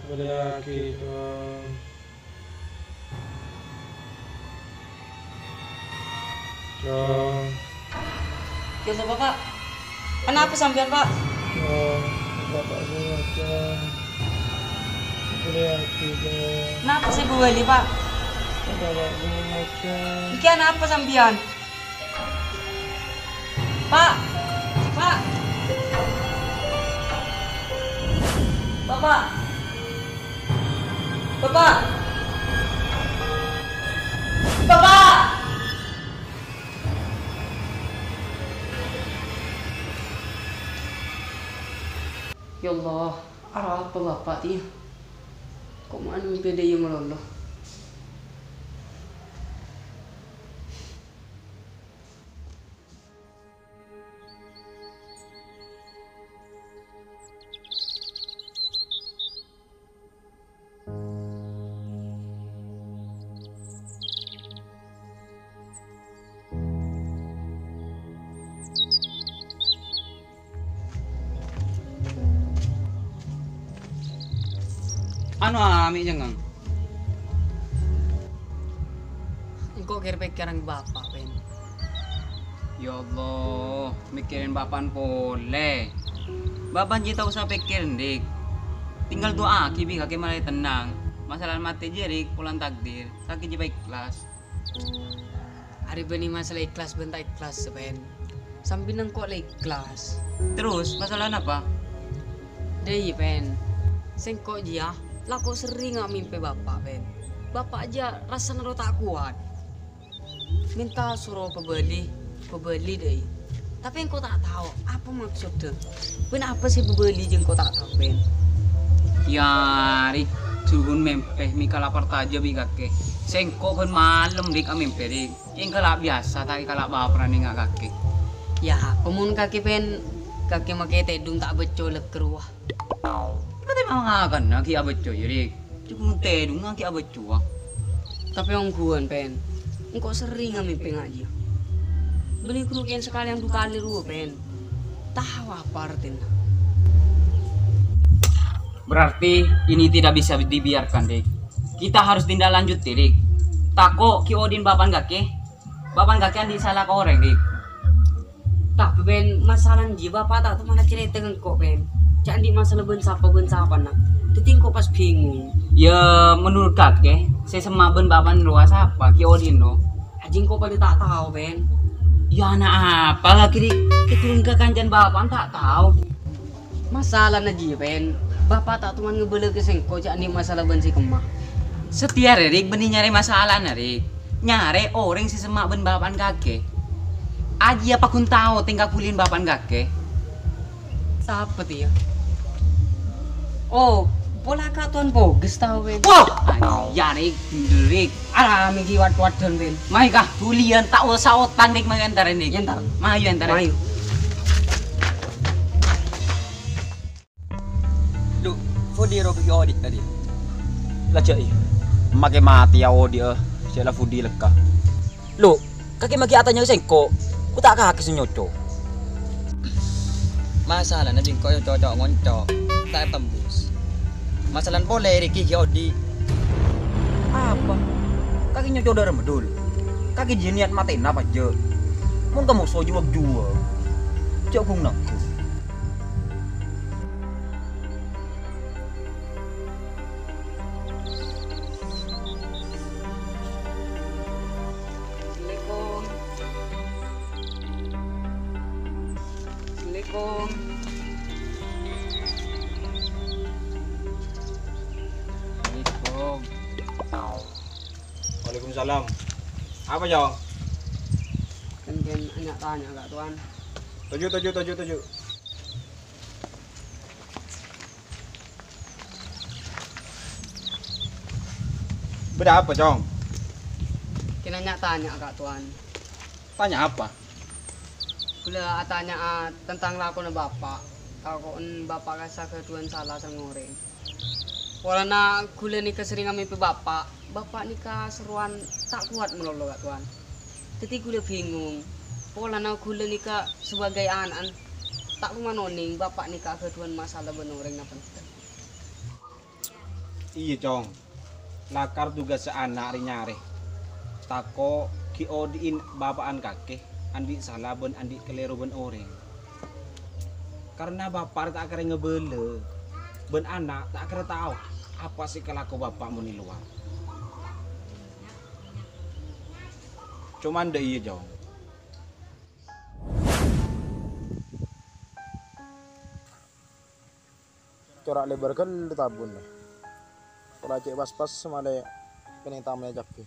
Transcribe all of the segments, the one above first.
Laki ko. Chong. Ya Allah Bapak. Kenapa sampean Pak? Chong. Bapak saya Chong. Laki ko. Kenapa sih Bu Weli Pak? Bapak saya Chong. Iki apa sampean? Pak. Pak. Bapak. Bapak. Bapak. Ya Allah, arah apa Bapak dia? Kok mana mimpi dia yang meloloh? Ano ami jangan? Engkau kira pikiran Bapak, Ben. Ya Allah, mikirin bapan boleh. Bapan kita usah pikirin dik. Tinggal doa kibi kaki malah tenang. Masalah mati jerik pulang takdir. Sakit jiwa ikhlas. Hari beni masalah ikhlas bentak ikhlas, Ben. Sambil nengkok ikhlas. Terus masalah apa? Deh, Ben. Sengkok dia. Lah kok sering nggak mimpi Bapak, Ben. Bapak aja rasa nero tak kuat. Minta suruh pebeli deh. Tapi engkau tak tahu apa maksudnya. Ben apa sih pebeli yang kau tak tahu, Ben? Ya, rik turun mempeh mika lapar taja bi kake. Sengko kan malam dik mempeh dik. Yang kalak biasa tapi kalak baperan nggak kake. Ya, pemun kaki Ben kaki makai tedung tak beco lekeruah. Kita memang akan nak kia beco jadi. Cukup tedung nak kia beco. Tapi om guan, Ben. Engkau sering nggak mimpi ngaji. Beli kerugian sekali yang 2 kali ruh, Ben. Tahu apa artinya? Berarti ini tidak bisa dibiarkan, Dik. Kita harus tindak lanjut, Dik. Tako ki Odin bapan gake. Bapan gake andi salah ke orang, Dik. Tapi Ben, masalah ji Bapak tak tuh mana cerita engkau, Ben. Jangan di masalah ben sapa nak. Jadi engkau pas bingung. Ya menurut kakek, saya semak ben bapan luas apa ki Odin no. Aji engkau pada tak tahu, Ben. Ya anak apa lagi Dik? Keturun ke kanjan bapan tak tahu. Masalah na ji, Ben. Bapak tak tuh ngebele ke sengkau jangan di masalah ben si kemah. Setiap Rik benih nyari masalah Rik. Nyari orang si semak ben bapan kakek. Aji apa kun tahu tinggal kulin bapan kakek. Siapa dia? Oh, pola katuan bogus tahu, Ben. Wah, ya Rik. Ara migi wat-watan, Ben. Mai kah tulian tak usah otan Rik mai antar Rik. Yentar. Mayu antar. Mayu. Lu, fudi ro ki odi tadi. Lah cai. Make mati ya odi Sela fudi leka. Lu, kaki maki atanya sengko. Ku tak kaki senyoco. Masalah na bingko yo cocok ngonco. Tak tembus. Masalah boleh Riki ki odi. Apa? Kaki nyoco darah medul. Kaki jeniat matiin apa je. Mun kamu so jual. Cok kung nangku. Assalamualaikum. Assalamualaikum. Waalaikumsalam. Apa Jong? Kan anak tanya kak tuan. Tujuh. Beda apa Jong? Kena tanya kak tuan. Tanya apa? Bila tanya tentang lakon bapak. Lakon bapak rasa ketuan salah sengoreng. Wala na gula ni keseringan mimpi bapak. Bapak nikah seruan tak kuat melolo kak tuan. Jadi gula bingung. Pola na gula nikah sebagai anak tak kumanoning bapak nikah ketuan masalah benoreng na penting. Iya cong, lakar tugas seanak ri nyare. Tako ki odiin bapaan kakek, andi salah ben andi keliru ben orang. Karena bapak tak kira ngebele, ben anak tak kira tahu apa sih kelaku bapak muni luar. Cuman deh iya jong. Corak lebar kan ditabun nih. Kalau cek pas-pas sama ada pening tamunya jaki.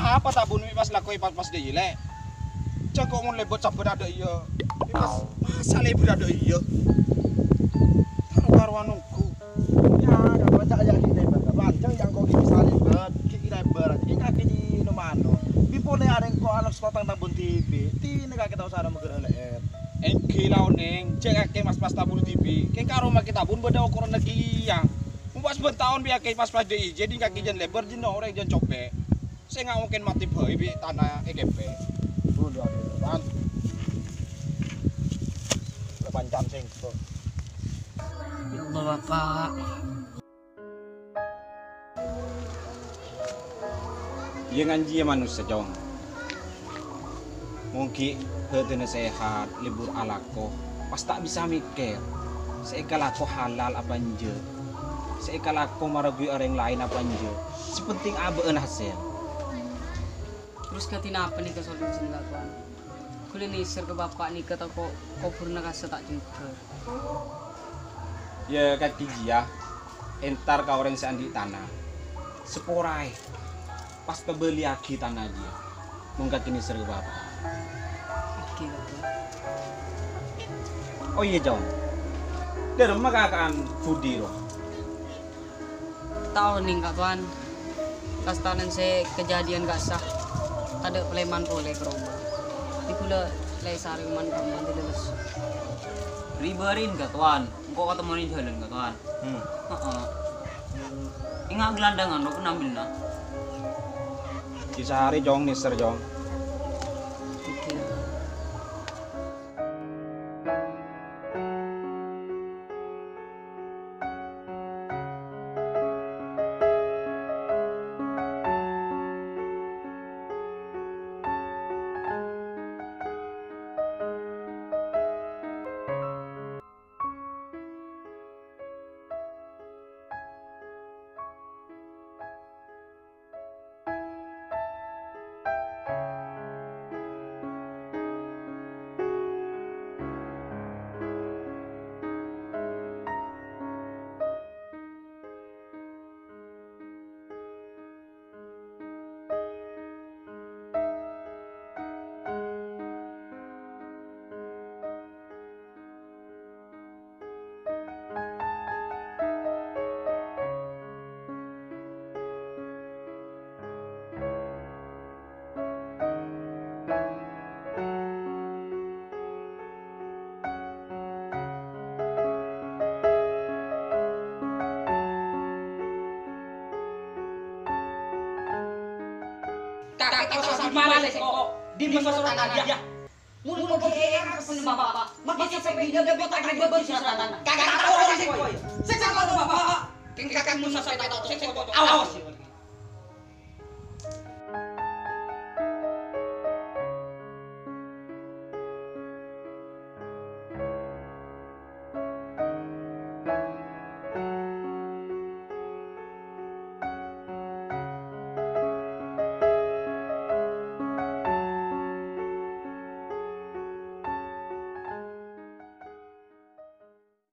Apa tak bunuh pas lakoi pas deh le? Jago mun lebot sabut ada iya. Pas masa lebot ada iya. Karuanku. Ya, ada banyak aja di lebar. Panjang yang kau bisa lebar, kiki lebar. Ini kaki di nomano. Bipole ada yang kau anak sekotang tabun TV. Ti negara kita usah ada menggerak leher. Kilau neng, cek ake mas pas tabun TV. Keng karo mak kita bun beda ukuran lagi yang. Pas bertahun biar pas DI, jadi kaki jen lebar jen orang jen copek. Saya nggak mungkin mati boy bi tanah EGP. Udah, pan. Lepan jam sing. Ya Allah Bapak. Yang anji manusia jong. Mungkin hati sehat, libur alako. Pas tak bisa mikir. Sekalako halal apa anje. Sekalako maragui orang lain apa anje. Sepenting abeun hasil. Terus katina apa nih ke solusi lakukan? Kuliah nisir ke bapak nih kata kok purna kasa tak jengker. Ya kaki dia, entar kau orang seandi tanah. Seporai, pas pembeli aki tanah dia. Mungkin kini serga bapak. Oke Bapak. Oh iya jom. Dari rumah kakaan Fudi roh. Tahu nih kak tuan. Kastanan saya kejadian gak sah. Ada peleman boleh ke rumah. Di pula lay saringan rumah di lulus. Ribarin ka tuan. Engkau ketemu ni jalan ka tuan. Ingat gelandangan lo pun ambil na. Kisah hari jong nih ser jong. Oke. Kakak tahu sasar mana sih kok di masalah dia. Mun kaya ang kasan bapak. Makita sa video dia botak lagi buat syaratan. Kakak tahu sih kok. Saya sama bapak. Kakak mun sa tahu. Awas.